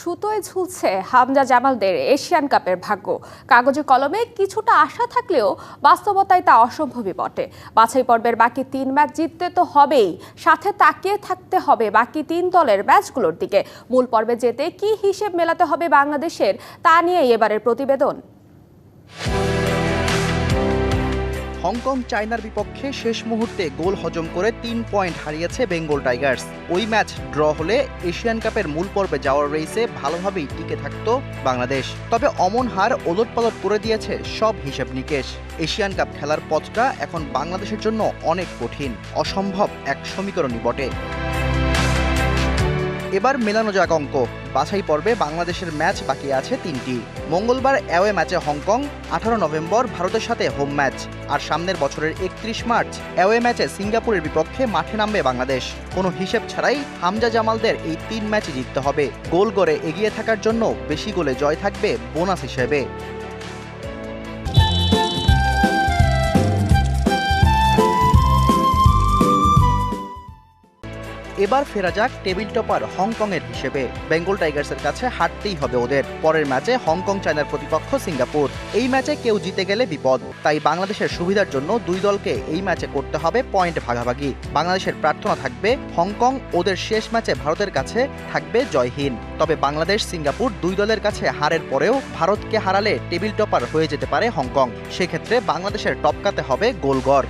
সুতোয় ঝুলছে হামজা জামালদের এশিয়ান কাপের ভাগ্য। কাগজে কলমে কিছুটা আশা থাকলেও বাস্তবতায় তা অসম্ভবই বটে। বাছাই পর্বের বাকি 3 ম্যাচ জিততে তো হবেই, সাথে তাকিয়ে থাকতে হবে বাকি 3 দলের ম্যাচগুলোর দিকে। মূল পর্বে যেতে কি হিসেব মেলাতে হবে বাংলাদেশের, তা নিয়ে এবারের প্রতিবেদন। হংকং চায়নার বিপক্ষে শেষ মুহূর্তে গোল হজম করে 3 পয়েন্ট হারিয়েছে বেঙ্গল টাইগার্স। ওই ম্যাচ ড্র হলে এশিয়ান কাপের মূল পর্বে যাওয়ার রেসে ভালোভাবেই টিকে থাকত বাংলাদেশ। তবে অমন হার ওলটপালট করে দিয়েছে সব হিসেব নিকেশ। এশিয়ান কাপ খেলার পথটা এখন বাংলাদেশের জন্য অনেক কঠিন, অসম্ভব এক সমীকরণই বটে। এবার মেলানো যাক অঙ্ক। বাছাই পর্বে বাংলাদেশের ম্যাচ বাকি আছে 3টি। মঙ্গলবার অ্যাওয়ে ম্যাচে হংকং, 18 নভেম্বর ভারতের সাথে হোম ম্যাচ, আর সামনের বছরের 31 মার্চ অ্যাওয়ে ম্যাচে সিঙ্গাপুরের বিপক্ষে মাঠে নামবে বাংলাদেশ। কোনো হিসেব ছাড়াই হামজা জামালদের এই 3 ম্যাচই জিততে হবে। গোল করে এগিয়ে থাকার জন্য বেশি গোলে জয় থাকবে বোনাস হিসেবে। এবার ফেরা যাক টেবিল টপার হংকংয়ের হিসেবে। বেঙ্গল টাইগার্সের কাছে হারতেই হবে ওদের। পরের ম্যাচে হংকং চায়নার প্রতিপক্ষ সিঙ্গাপুর। এই ম্যাচে কেউ জিতে গেলে বিপদ, তাই বাংলাদেশের সুবিধার জন্য দুই দলকে এই ম্যাচে করতে হবে পয়েন্ট ভাগাভাগি। বাংলাদেশের প্রার্থনা থাকবে হংকং ওদের শেষ ম্যাচে ভারতের কাছে থাকবে জয়হীন। তবে বাংলাদেশ সিঙ্গাপুর দুই দলের কাছে হারের পরেও ভারতকে হারালে টেবিল টপার হয়ে যেতে পারে হংকং। সেক্ষেত্রে বাংলাদেশের টপকাতে হবে গোলগড়।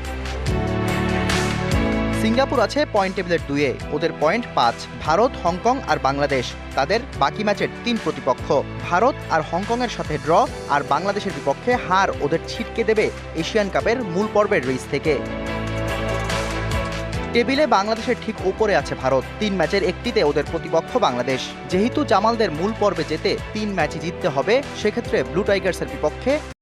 সিঙ্গাপুর আছে পয়েন্ট টেবিলের 2-এ, ওদের পয়েন্ট 5। ভারত, হংকং আর বাংলাদেশ তাদের বাকি ম্যাচের 3 প্রতিপক্ষ। ভারত আর হংকংয়ের সাথে ড্র আর বাংলাদেশের বিপক্ষে হার ওদের ছিটকে দেবে এশিয়ান কাপের মূল পর্বের রেস থেকে। টেবিলে বাংলাদেশের ঠিক উপরে আছে ভারত। 3 ম্যাচের একটিতে ওদের প্রতিপক্ষ বাংলাদেশ। যেহেতু জামালদের মূল পর্বে যেতে 3 ম্যাচই জিততে হবে, সেক্ষেত্রে ব্লু টাইগার্সের বিপক্ষে